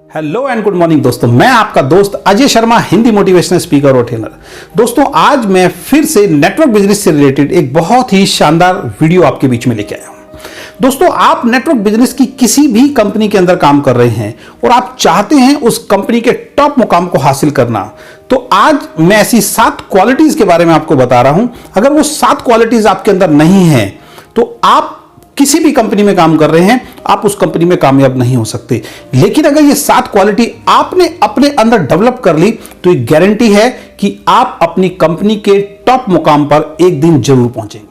Hello and good morning दोस्तों, मैं आपका दोस्त अजय शर्मा, हिंदी मोटिवेशनल स्पीकर और ट्रेनर। दोस्तों, आज मैं फिर से नेटवर्क बिजनेस से रिलेटेड एक बहुत ही शानदार वीडियो आपके बीच में लेके आया हूं। दोस्तों, आप नेटवर्क बिजनेस की किसी भी कंपनी के अंदर काम कर रहे हैं और आप चाहते हैं उस कंपनी के टॉप मुकाम को हासिल करना, तो आज मैं ऐसी 7 क्वालिटीज के बारे में आपको बता रहा हूं। अगर वो 7 क्वालिटीज आपके अंदर नहीं है तो आप किसी भी कंपनी में काम कर रहे हैं, आप उस कंपनी में कामयाब नहीं हो सकते। लेकिन अगर ये 7 क्वालिटी आपने अपने अंदर डेवलप कर ली तो एक गारंटी है कि आप अपनी कंपनी के टॉप मुकाम पर एक दिन जरूर पहुंचेंगे।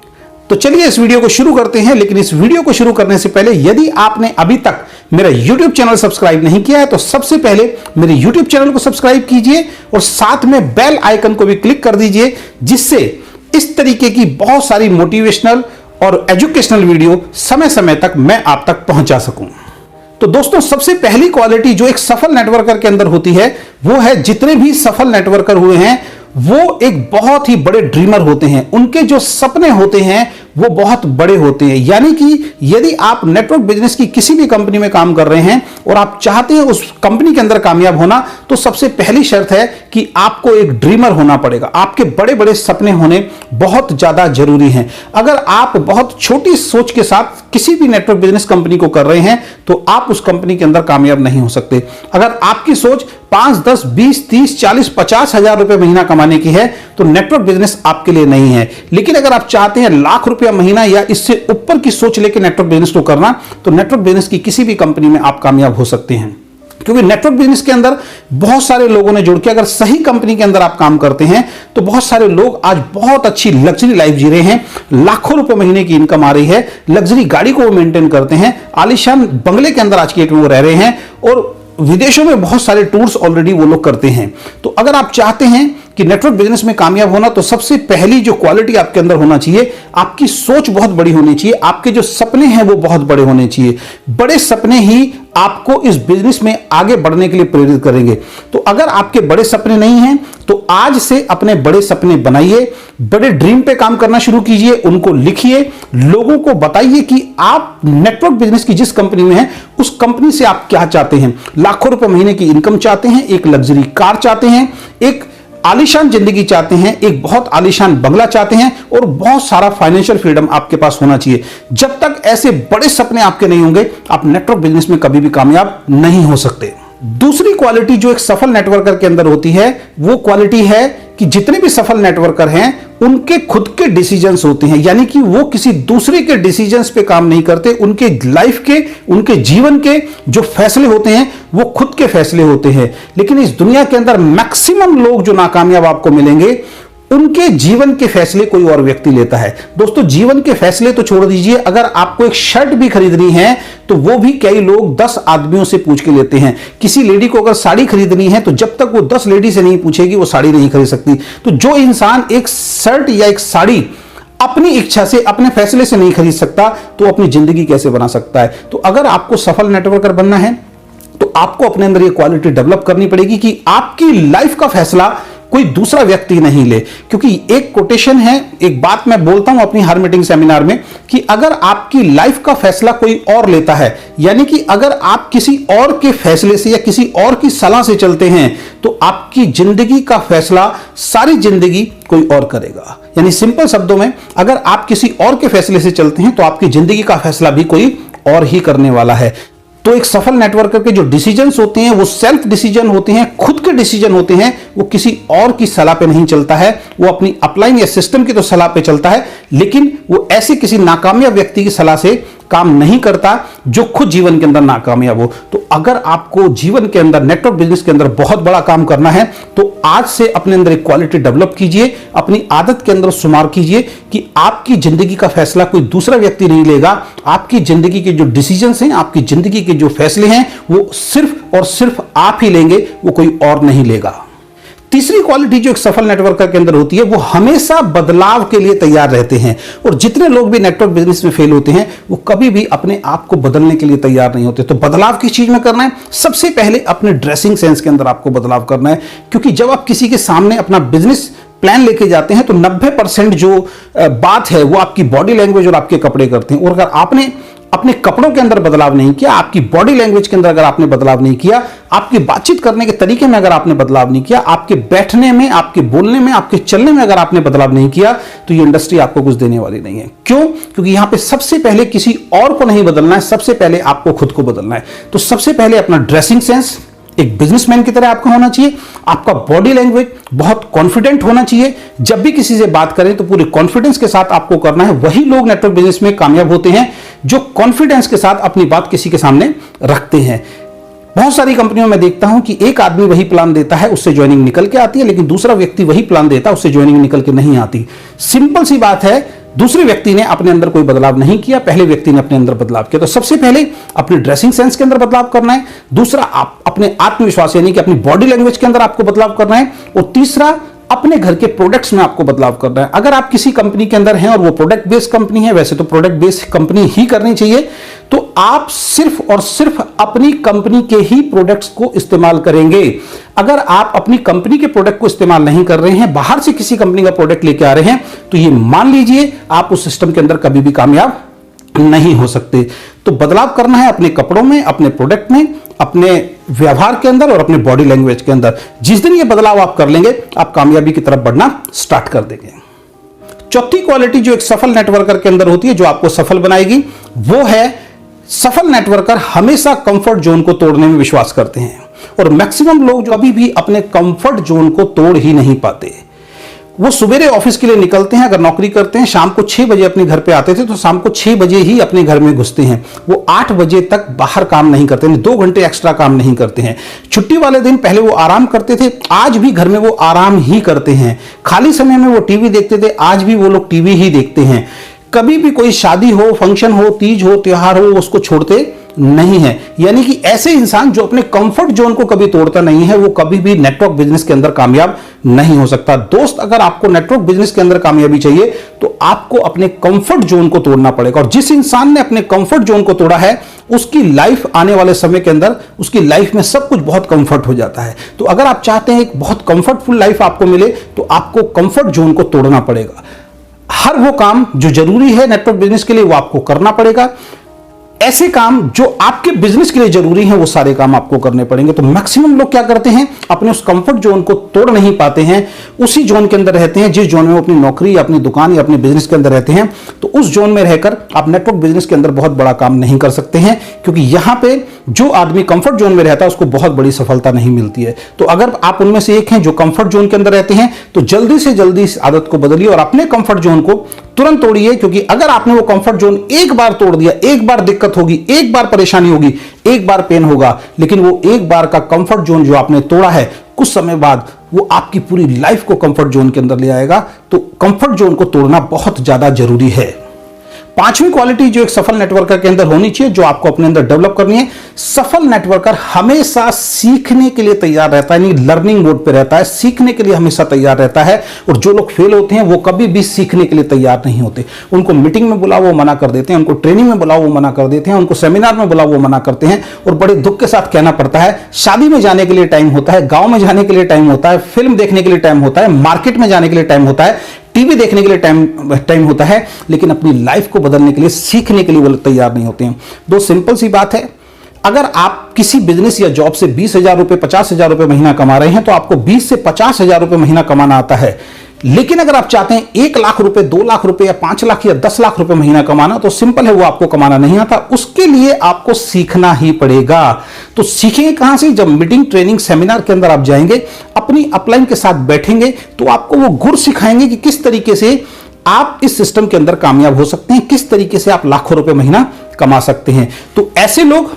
तो चलिए इस वीडियो को शुरू करते हैं। लेकिन इस वीडियो को शुरू करने से पहले यदि आपने अभी तक मेरा YouTube चैनल सब्सक्राइब नहीं किया है तो सबसे पहले मेरे YouTube चैनल को सब्सक्राइब कीजिए और साथ में बेल आइकन को भी क्लिक कर दीजिए, जिससे इस तरीके की बहुत सारी मोटिवेशनल और एजुकेशनल वीडियो समय समय तक मैं आप तक पहुंचा सकूं। तो दोस्तों, सबसे पहली क्वालिटी जो एक सफल नेटवर्कर के अंदर होती है वो है, जितने भी सफल नेटवर्कर हुए हैं वो एक बहुत ही बड़े ड्रीमर होते हैं। उनके जो सपने होते हैं वो बहुत बड़े होते हैं। यानी कि यदि आप नेटवर्क बिजनेस की किसी भी कंपनी में काम कर रहे हैं और आप चाहते हैं उस कंपनी के अंदर कामयाब होना, तो सबसे पहली शर्त है कि आपको एक ड्रीमर होना पड़ेगा। आपके बड़े बड़े सपने होने बहुत ज्यादा जरूरी हैं। अगर आप बहुत छोटी सोच के साथ किसी भी नेटवर्क बिजनेस कंपनी को कर रहे हैं तो आप उस कंपनी के अंदर कामयाब नहीं हो सकते। अगर आपकी सोच 5, 10, 20, 30, 40, 50 हजार रुपए महीना कमाने की है तो नेटवर्क बिजनेस आपके लिए नहीं है। लेकिन अगर आप चाहते हैं लाख रुपया महीना या इससे ऊपर की सोच लेकर नेटवर्क बिजनेस को करना, तो नेटवर्क बिजनेस की किसी भी कंपनी में आप कामयाब हो सकते हैं। क्योंकि नेटवर्क बिजनेस के अंदर बहुत सारे लोगों ने जुड़ के, अगर सही कंपनी के अंदर आप काम करते हैं तो बहुत सारे लोग आज बहुत अच्छी लग्जरी लाइफ जी रहे हैं, लाखों रुपए महीने की इनकम आ रही है, लग्जरी गाड़ी को वो मेंटेन करते हैं, आलीशान बंगले के अंदर आज की डेट में वो रह रहे हैं और विदेशों में बहुत सारे टूर्स ऑलरेडी वो लोग करते हैं। तो अगर आप चाहते हैं कि नेटवर्क बिजनेस में कामयाब होना, तो सबसे पहली जो क्वालिटी आपके अंदर होना चाहिए, आपकी सोच बहुत बड़ी होनी चाहिए। आपके जो सपने हैं वो बहुत बड़े होने चाहिए। बड़े सपने ही आपको इस बिजनेस में आगे बढ़ने के लिए प्रेरित करेंगे। तो अगर आपके बड़े सपने नहीं हैं तो आज से अपने बड़े सपने बनाइए, बड़े ड्रीम पे काम करना शुरू कीजिए, उनको लिखिए, लोगों को बताइए कि आप नेटवर्क बिजनेस की जिस कंपनी में हैं उस कंपनी से आप क्या चाहते हैं। लाखों रुपए महीने की इनकम चाहते हैं, एक लग्जरी कार चाहते हैं, एक आलीशान जिंदगी चाहते हैं, एक बहुत आलीशान बंगला चाहते हैं और बहुत सारा फाइनेंशियल फ्रीडम आपके पास होना चाहिए। जब तक ऐसे बड़े सपने आपके नहीं होंगे, आप नेटवर्क बिजनेस में कभी भी कामयाब नहीं हो सकते। दूसरी क्वालिटी जो एक सफल नेटवर्कर के अंदर होती है वो क्वालिटी है कि जितने भी सफल नेटवर्कर हैं उनके खुद के डिसीजंस होते हैं। यानी कि वो किसी दूसरे के डिसीजंस पे काम नहीं करते। उनके लाइफ के, उनके जीवन के जो फैसले होते हैं वो खुद के फैसले होते हैं। लेकिन इस दुनिया के अंदर मैक्सिमम लोग जो नाकामयाब आपको मिलेंगे, उनके जीवन के फैसले कोई और व्यक्ति लेता है। दोस्तों, जीवन के फैसले तो छोड़ दीजिए, अगर आपको एक शर्ट भी खरीदनी है तो वो भी कई लोग 10 आदमियों से पूछ के लेते हैं। किसी लेडी को अगर साड़ी खरीदनी है तो जब तक वो 10 लेडी से नहीं पूछेगी वो साड़ी नहीं खरीद सकती। तो जो इंसान एक शर्ट या एक साड़ी अपनी इच्छा से, अपने फैसले से नहीं खरीद सकता, तो अपनी जिंदगी कैसे बना सकता है। तो अगर आपको सफल नेटवर्कर बनना है तो आपको अपने अंदर ये क्वालिटी डेवलप करनी पड़ेगी कि आपकी लाइफ का फैसला कोई दूसरा व्यक्ति नहीं ले। क्योंकि एक कोटेशन है, एक बात मैं बोलता हूं अपनी हर मीटिंग सेमिनार में, कि अगर आपकी लाइफ का फैसला कोई और लेता है, यानी कि अगर आप किसी और के फैसले से या किसी और की सलाह से चलते हैं, तो आपकी जिंदगी का फैसला सारी जिंदगी कोई और करेगा। यानी सिंपल शब्दों में, अगर आप किसी और के फैसले से चलते हैं तो आपकी जिंदगी का फैसला भी कोई और ही करने वाला है। तो एक सफल नेटवर्कर के जो डिसीजंस होते हैं वो सेल्फ डिसीजन होते हैं, खुद के डिसीजन होते हैं। वो किसी और की सलाह पे नहीं चलता है, वो अपनी अपलाइन या सिस्टम की तो सलाह पे चलता है, लेकिन वो ऐसे किसी नाकामयाब व्यक्ति की सलाह से काम नहीं करता जो खुद जीवन के अंदर नाकामयाब हो। तो अगर आपको जीवन के अंदर, नेटवर्क बिजनेस के अंदर बहुत बड़ा काम करना है तो आज से अपने अंदर एक क्वालिटी डेवलप कीजिए, अपनी आदत के अंदर शुमार कीजिए कि आपकी जिंदगी का फैसला कोई दूसरा व्यक्ति नहीं लेगा। आपकी जिंदगी के जो डिसीजंस हैं, आपकी जिंदगी के जो फैसले हैं, वो सिर्फ और सिर्फ आप ही लेंगे, वो कोई और नहीं लेगा। तीसरी क्वालिटी जो एक सफल नेटवर्कर के अंदर होती है वो हमेशा बदलाव के लिए तैयार रहते हैं। और जितने लोग भी नेटवर्क बिजनेस में फेल होते हैं वो कभी भी अपने आप को बदलने के लिए तैयार नहीं होते। तो बदलाव किस चीज में करना है? सबसे पहले अपने ड्रेसिंग सेंस के अंदर आपको बदलाव करना है। क्योंकि जब आप किसी के सामने अपना बिजनेस प्लान लेके जाते हैं तो 90% जो बात है वो आपकी बॉडी लैंग्वेज और आपके कपड़े करते हैं। और अगर आपने अपने कपड़ों के अंदर बदलाव नहीं किया, आपकी बॉडी लैंग्वेज के अंदर अगर आपने बदलाव नहीं किया, आपकी बातचीत करने के तरीके में अगर आपने बदलाव नहीं किया, आपके बैठने में, आपके बोलने में, आपके चलने में अगर आपने बदलाव नहीं किया, तो ये इंडस्ट्री आपको कुछ देने वाली नहीं है। क्यों? क्योंकि यहां पे सबसे पहले किसी और को नहीं बदलना है, सबसे पहले आपको खुद को बदलना है। तो सबसे पहले अपना ड्रेसिंग सेंस एक बिजनेसमैन की तरह आपका होना चाहिए। आपका बॉडी लैंग्वेज बहुत कॉन्फिडेंट होना चाहिए। जब भी किसी से बात करें तो पूरे कॉन्फिडेंस के साथ आपको करना है। वही लोग नेटवर्क बिजनेस में कामयाब होते हैं जो कॉन्फिडेंस के साथ अपनी बात किसी के सामने रखते हैं। बहुत सारी कंपनियों में देखता हूं कि एक आदमी वही प्लान देता है, उससे ज्वाइनिंग निकल के आती है, लेकिन दूसरा व्यक्ति वही प्लान देता है, उससे ज्वाइनिंग निकल के नहीं आती। सिंपल सी बात है, दूसरे व्यक्ति ने अपने अंदर कोई बदलाव नहीं किया, पहले व्यक्ति ने अपने अंदर बदलाव किया। तो सबसे पहले अपने ड्रेसिंग सेंस के अंदर बदलाव करना है। दूसरा, आप अपने आत्मविश्वास यानी कि अपनी बॉडी लैंग्वेज के अंदर आपको बदलाव करना है। और तीसरा, अपने घर के प्रोडक्ट्स में आपको बदलाव करना है। अगर आप किसी कंपनी के अंदर हैं और वो प्रोडक्ट बेस्ड कंपनी है, वैसे तो प्रोडक्ट बेस्ड कंपनी ही करनी चाहिए, तो आप सिर्फ और सिर्फ अपनी कंपनी के ही प्रोडक्ट्स को इस्तेमाल करेंगे। अगर आप अपनी कंपनी के प्रोडक्ट को इस्तेमाल नहीं कर रहे हैं, बाहर से किसी कंपनी का प्रोडक्ट लेके आ रहे हैं, तो ये मान लीजिए आप उस सिस्टम के अंदर कभी भी कामयाब नहीं हो सकते। तो बदलाव करना है अपने कपड़ों में, अपने प्रोडक्ट में, अपने व्यवहार के अंदर और अपने बॉडी लैंग्वेज के अंदर। जिस दिन ये बदलाव आप कर लेंगे, आप कामयाबी की तरफ बढ़ना स्टार्ट कर देंगे। चौथी क्वालिटी जो एक सफल नेटवर्कर के अंदर होती है, जो आपको सफल बनाएगी, वो है सफल नेटवर्कर हमेशा कंफर्ट जोन को तोड़ने में विश्वास करते हैं। और मैक्सिमम लोग जो अभी भी अपने कंफर्ट जोन को तोड़ ही नहीं पाते। वो सुबेरे ऑफिस के लिए निकलते हैं, अगर नौकरी करते हैं, शाम को 6 बजे अपने घर पे आते थे, तो शाम को 6 बजे ही अपने घर में घुसते हैं। वो 8 बजे तक बाहर काम नहीं करते, 2 घंटे एक्स्ट्रा काम नहीं करते हैं। छुट्टी वाले दिन पहले वो आराम करते थे, आज भी घर में वो आराम ही करते हैं। खाली समय में वो टीवी देखते थे, आज भी वो लोग टीवी ही देखते हैं। कभी भी कोई शादी हो, फंक्शन हो, तीज हो, त्योहार हो, उसको छोड़ते नहीं है। यानी कि ऐसे इंसान जो अपने कंफर्ट जोन को कभी तोड़ता नहीं है, वो कभी भी नेटवर्क बिजनेस के अंदर कामयाब नहीं हो सकता। दोस्त, अगर आपको नेटवर्क बिजनेस के अंदर कामयाबी चाहिए, तो आपको अपने कंफर्ट जोन को तोड़ना पड़ेगा। और जिस इंसान ने अपने कंफर्ट जोन को तोड़ा है, उसकी लाइफ आने वाले समय के अंदर, उसकी लाइफ में सब कुछ बहुत कंफर्ट हो जाता है। तो अगर आप चाहते हैं एक बहुत कंफर्टफुल लाइफ आपको मिले, तो आपको कंफर्ट जोन को तोड़ना पड़ेगा। हर वो काम जो जरूरी है नेटवर्क बिजनेस के लिए, वो आपको करना पड़ेगा। ऐसे काम जो आपके बिजनेस के लिए जरूरी हैं, वो सारे काम आपको करने पड़ेंगे। तो मैक्सिमम लोग क्या करते हैं, अपने उस कंफर्ट जोन को तोड़ नहीं पाते हैं, उसी जोन के अंदर रहते हैं जिस जोन में वो अपनी नौकरी या अपनी दुकान या अपने बिजनेस के अंदर रहते हैं। तो उस जोन में रहकर आप नेटवर्क बिजनेस के अंदर बहुत बड़ा काम नहीं कर सकते हैं, क्योंकि यहां पे जो आदमी कंफर्ट जोन में रहता है, उसको बहुत बड़ी सफलता नहीं मिलती है। तो अगर आप उनमें से एक हैं जो कंफर्ट जोन के अंदर रहते हैं, तो जल्दी से जल्दी इस आदत को बदलिए और अपने कंफर्ट जोन को तुरंत तोड़िए। क्योंकि अगर आपने वो कंफर्ट जोन एक बार तोड़ दिया, एक बार दिक्कत होगी, एक बार परेशानी होगी, एक बार पेन होगा, लेकिन वो एक बार का कंफर्ट जोन जो आपने तोड़ा है, कुछ समय बाद वो आपकी पूरी लाइफ को कंफर्ट जोन के अंदर ले आएगा। तो कंफर्ट जोन को तोड़ना बहुत ज्यादा जरूरी है। पांचवी क्वालिटी जो एक सफल नेटवर्कर के अंदर होनी चाहिए, जो आपको अपने अंदर डेवलप करनी है, सफल नेटवर्कर हमेशा सीखने के लिए तैयार रहता है, यानी लर्निंग मोड पे रहता है, सीखने के लिए हमेशा तैयार रहता है। और जो लोग फेल होते हैं, वो कभी भी सीखने के लिए तैयार नहीं होते। उनको मीटिंग में बुलाओ, वो मना कर देते हैं, उनको ट्रेनिंग में बुलाओ, वो मना कर देते हैं, उनको सेमिनार में बुलाओ, वो मना करते हैं। और बड़े दुख के साथ कहना पड़ता है, शादी में जाने के लिए टाइम होता है, गांव में जाने के लिए टाइम होता है, फिल्म देखने के लिए टाइम होता है, मार्केट में जाने के लिए टाइम होता है, टीवी देखने के लिए टाइम होता है, लेकिन अपनी लाइफ को बदलने के लिए, सीखने के लिए वो तैयार नहीं होते हैं। दो सिंपल सी बात है, अगर आप किसी बिजनेस या जॉब से 20,000 रुपए, 50,000 रुपए महीना कमा रहे हैं, तो आपको 20 से 50,000 रुपए महीना कमाना आता है। लेकिन अगर आप चाहते हैं 1 लाख रुपए, 2 लाख रुपए या 5 लाख या 10 लाख रुपए महीना कमाना, तो सिंपल है, वो आपको कमाना नहीं आता। उसके लिए आपको सीखना ही पड़ेगा। तो सीखेंगे कहां से? जब मीटिंग, ट्रेनिंग, सेमिनार के अंदर आप जाएंगे, अपनी अपलाइन के साथ बैठेंगे, तो आपको वो गुर सिखाएंगे कि किस तरीके से आप इस सिस्टम के अंदर कामयाब हो सकते हैं, किस तरीके से आप लाखों रुपए महीना कमा सकते हैं। तो ऐसे लोग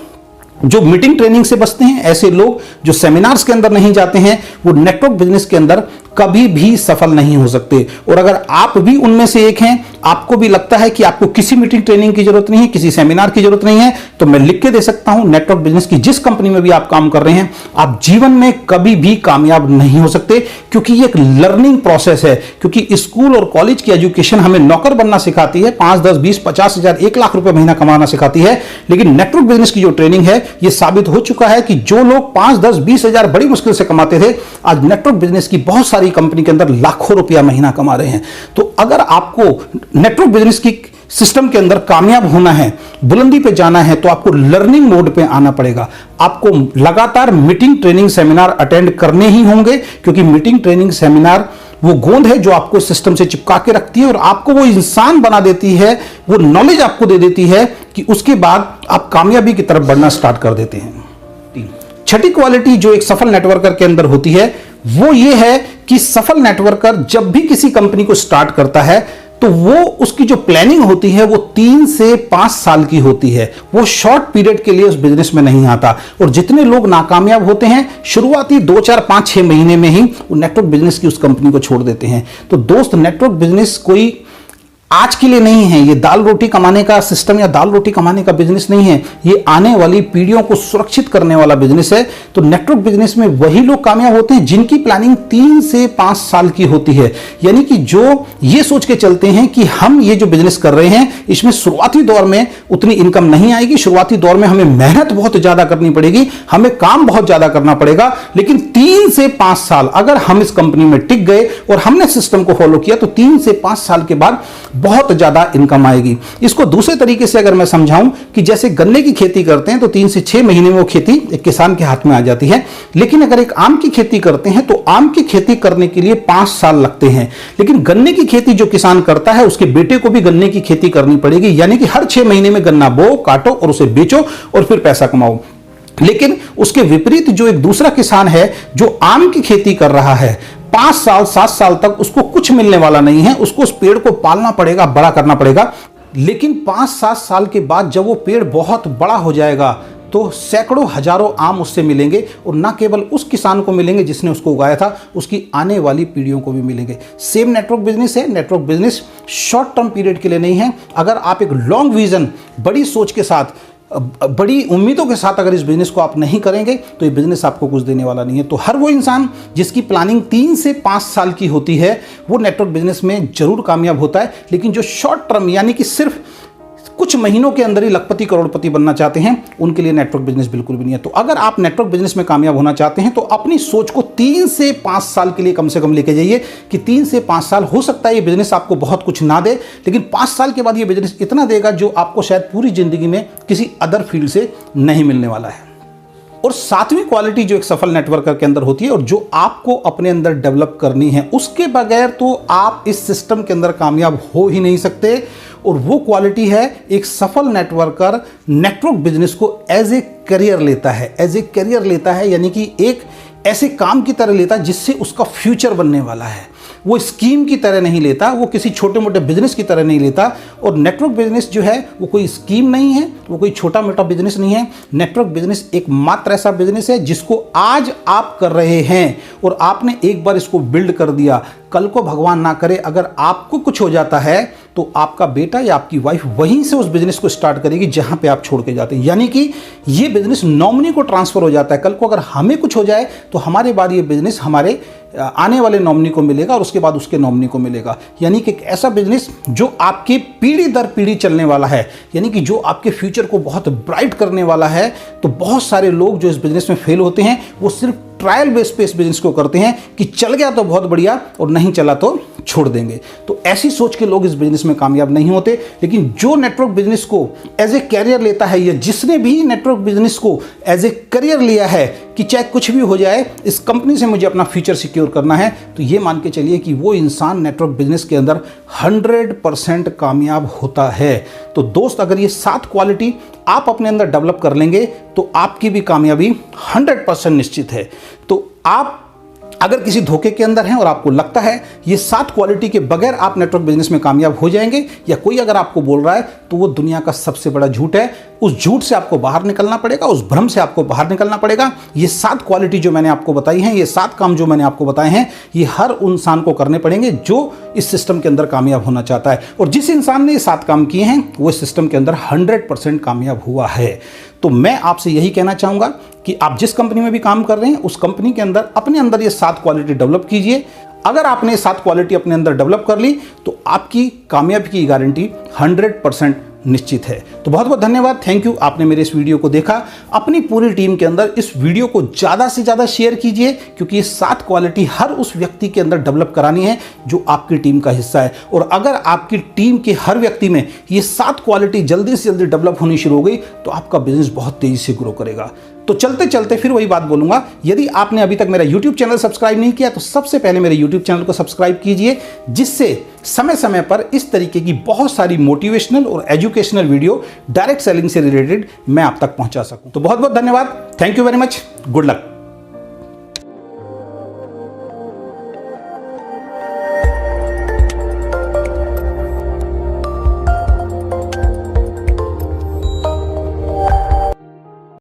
जो मीटिंग ट्रेनिंग से बचते हैं, ऐसे लोग जो सेमिनार्स के अंदर नहीं जाते हैं, वो नेटवर्क बिजनेस के अंदर कभी भी सफल नहीं हो सकते। और अगर आप भी उनमें से एक हैं, आपको भी लगता है कि आपको किसी मीटिंग ट्रेनिंग की जरूरत नहीं है, किसी सेमिनार की जरूरत नहीं है, तो मैं लिख के दे सकता हूं, नेटवर्क बिजनेस की जिस कंपनी में भी आप काम कर रहे हैं, आप जीवन में कभी भी कामयाब नहीं हो सकते। क्योंकि ये एक लर्निंग प्रोसेस है। क्योंकि स्कूल और कॉलेज की एजुकेशन हमें नौकर बनना सिखाती है, 5, 10, 20, 50,000, 1 लाख रुपए महीना कमाना सिखाती है। लेकिन नेटवर्क बिजनेस की जो ट्रेनिंग है, ये साबित हो चुका है कि जो लोग 5, 10, 20,000 बड़ी मुश्किल से कमाते थे, आज नेटवर्क बिजनेस की बहुत सारी कंपनी के अंदर लाखों रुपया महीना कमा रहे हैं। तो अगर आपको नेटवर्क बिजनेस की सिस्टम के अंदर कामयाब होना है, बुलंदी पे जाना है, तो आपको लर्निंग मोड पे आना पड़ेगा। आपको लगातार मीटिंग, ट्रेनिंग, सेमिनार अटेंड करने ही होंगे, क्योंकि मीटिंग, ट्रेनिंग, सेमिनार वो गोंद है जो आपको सिस्टम से चिपका के रखती है और आपको वो इंसान बना देती है, वो नॉलेज आपको दे देती है कि उसके बाद आप कामयाबी की तरफ बढ़ना स्टार्ट कर देते हैं। छठी क्वालिटी जो एक सफल नेटवर्कर के अंदर होती है वो ये है कि सफल नेटवर्कर जब भी किसी कंपनी को स्टार्ट करता है तो वो उसकी जो प्लानिंग होती है वो 3 से 5 साल की होती है। वो शॉर्ट पीरियड के लिए उस बिजनेस में नहीं आता। और जितने लोग नाकामयाब होते हैं शुरुआती 2, 4, 5, 6 महीने में ही वो नेटवर्क बिजनेस की उस कंपनी को छोड़ देते हैं। तो दोस्त, नेटवर्क बिजनेस कोई आज के लिए नहीं है, ये दाल रोटी कमाने का सिस्टम या दाल रोटी कमाने का बिजनेस नहीं है, ये आने वाली पीढ़ियों को सुरक्षित करने वाला बिजनेस है। तो नेटवर्क बिजनेस में वही लोग कामयाब होते हैं जिनकी प्लानिंग 3 से 5 साल की होती है। यानी कि जो ये सोच के चलते हैं कि हम ये जो बिजनेस कर रहे हैं इसमें शुरुआती दौर में उतनी इनकम नहीं आएगी, शुरुआती दौर में हमें मेहनत बहुत ज्यादा करनी पड़ेगी, हमें काम बहुत ज्यादा करना पड़ेगा, लेकिन 3 से 5 साल अगर हम इस कंपनी में टिक गए और हमने सिस्टम को फॉलो किया तो 3 से 5 साल के बाद बहुत ज्यादा इनकम आएगी। इसको दूसरे तरीके से अगर मैं समझाऊं कि जैसे गन्ने की खेती करते हैं तो 3 से 6 महीने में वो खेती एक किसान के हाथ में आ जाती है, लेकिन अगर एक आम की खेती करते हैं तो आम की खेती करने के लिए 5 साल लगते हैं। लेकिन गन्ने की खेती जो किसान करता है उसके बेटे को भी गन्ने की खेती करनी पड़ेगी, यानी कि हर 6 महीने में गन्ना बो, काटो और उसे बेचो और फिर पैसा कमाओ। लेकिन उसके विपरीत जो एक दूसरा किसान है जो आम की खेती कर रहा है, 5 साल 7 साल तक उसको कुछ मिलने वाला नहीं है, उसको उस पेड़ को पालना पड़ेगा, बड़ा करना पड़ेगा। लेकिन 5-7 साल के बाद जब वो पेड़ बहुत बड़ा हो जाएगा तो सैकड़ों हजारों आम उससे मिलेंगे और ना केवल उस किसान को मिलेंगे जिसने उसको उगाया था, उसकी आने वाली पीढ़ियों को भी मिलेंगे। सेम नेटवर्क बिजनेस है। Network business short term period के लिए नहीं है। अगर आप एक लॉन्ग विजन, बड़ी सोच के साथ, बड़ी उम्मीदों के साथ अगर इस बिजनेस को आप नहीं करेंगे तो ये बिजनेस आपको कुछ देने वाला नहीं है। तो हर वो इंसान जिसकी प्लानिंग 3 से 5 साल की होती है वो नेटवर्क बिजनेस में जरूर कामयाब होता है। लेकिन जो शॉर्ट टर्म यानी कि सिर्फ कुछ महीनों के अंदर ही लखपति करोड़पति बनना चाहते हैं उनके लिए नेटवर्क बिजनेस बिल्कुल भी नहीं है। तो अगर आप नेटवर्क बिजनेस में कामयाब होना चाहते हैं तो अपनी सोच को 3 से 5 साल के लिए कम से कम लेके जाइए कि 3 से 5 साल हो सकता है ये बिजनेस आपको बहुत कुछ ना दे, लेकिन 5 साल के बाद ये बिजनेस इतना देगा जो आपको शायद पूरी जिंदगी में किसी अदर फील्ड से नहीं मिलने वाला है। और 7वीं क्वालिटी जो एक सफल नेटवर्कर के अंदर होती है और जो आपको अपने अंदर डेवलप करनी है, उसके बगैर तो आप इस सिस्टम के अंदर कामयाब हो ही नहीं सकते। और वो क्वालिटी है, एक सफल नेटवर्कर नेटवर्क बिजनेस को एज ए करियर लेता है। एज ए करियर लेता है यानी कि एक ऐसे काम की तरह लेता है जिससे उसका फ्यूचर बनने वाला है। वो स्कीम की तरह नहीं लेता, वो किसी छोटे मोटे बिजनेस की तरह नहीं लेता। और नेटवर्क बिजनेस जो है वो कोई स्कीम नहीं है, वो कोई छोटा मोटा बिजनेस नहीं है। नेटवर्क बिजनेस एक मात्र ऐसा बिजनेस है जिसको आज आप कर रहे हैं और आपने एक बार इसको बिल्ड कर दिया, कल को भगवान ना करे अगर आपको कुछ हो जाता है तो आपका बेटा या आपकी वाइफ वहीं से उस बिजनेस को स्टार्ट करेगी जहां पे आप छोड़ के जाते हैं। यानी कि ये बिजनेस नॉमिनी को ट्रांसफर हो जाता है। कल को अगर हमें कुछ हो जाए तो हमारे बाद ये बिजनेस हमारे आने वाले नॉमिनी को मिलेगा और उसके बाद उसके नॉमिनी को मिलेगा। यानी कि एक ऐसा बिजनेस जो आपके पीढ़ी दर पीढ़ी चलने वाला है, यानी कि जो आपके फ्यूचर को बहुत ब्राइट करने वाला है। तो बहुत सारे लोग जो इस बिजनेस में फेल होते हैं वो सिर्फ ट्रायल बेस पे इस बिजनेस को करते हैं कि चल गया तो बहुत बढ़िया और नहीं चला तो छोड़ देंगे। तो ऐसी सोच के लोग इस बिजनेस में कामयाब नहीं होते। लेकिन जो नेटवर्क बिजनेस को एज ए कैरियर लेता है या जिसने भी नेटवर्क बिजनेस को एज ए करियर लिया है कि चाहे कुछ भी हो जाए इस कंपनी से मुझे अपना फ्यूचर सिक्योर करना है, तो ये मान के चलिए कि वो इंसान नेटवर्क बिजनेस के अंदर 100% कामयाब होता है। तो दोस्त, अगर ये 7 क्वालिटी आप अपने अंदर डेवलप कर लेंगे तो आपकी भी कामयाबी 100% निश्चित है। तो आप अगर किसी धोखे के अंदर हैं और आपको लगता है ये 7 क्वालिटी के बगैर आप नेटवर्क बिजनेस में कामयाब हो जाएंगे, या कोई अगर आपको बोल रहा है, तो वो दुनिया का सबसे बड़ा झूठ है। उस झूठ से आपको बाहर निकलना पड़ेगा, उस भ्रम से आपको बाहर निकलना पड़ेगा। ये 7 क्वालिटी जो मैंने आपको बताई हैं, ये 7 काम जो मैंने आपको बताए हैं, ये हर इंसान को करने पड़ेंगे जो इस सिस्टम के अंदर कामयाब होना चाहता है। और जिस इंसान ने ये 7 काम किए हैं वो इस सिस्टम के अंदर 100% कामयाब हुआ है। तो मैं आपसे यही कहना चाहूँगा कि आप जिस कंपनी में भी काम कर रहे हैं उस कंपनी के अंदर अपने अंदर ये 7 क्वालिटी डेवलप कीजिए। अगर आपने 7 क्वालिटी अपने अंदर डेवलप कर ली तो आपकी कामयाबी की गारंटी 100% निश्चित है। तो बहुत बहुत धन्यवाद, थैंक यू, आपने मेरे इस वीडियो को देखा। अपनी पूरी टीम के अंदर इस वीडियो को ज़्यादा से ज़्यादा शेयर कीजिए, क्योंकि ये 7 क्वालिटी हर उस व्यक्ति के अंदर डेवलप करानी है जो आपकी टीम का हिस्सा है। और अगर आपकी टीम के हर व्यक्ति में ये 7 क्वालिटी जल्दी से जल्दी डेवलप होनी शुरू हो गई तो आपका बिजनेस बहुत तेजी से ग्रो करेगा। तो चलते चलते फिर वही बात बोलूंगा, यदि आपने अभी तक मेरा YouTube चैनल सब्सक्राइब नहीं किया तो सबसे पहले मेरे YouTube चैनल को सब्सक्राइब कीजिए, जिससे समय समय पर इस तरीके की बहुत सारी मोटिवेशनल और एजुकेशनल वीडियो डायरेक्ट सेलिंग से रिलेटेड मैं आप तक पहुंचा सकूं। तो बहुत बहुत धन्यवाद, thank you very much, good luck.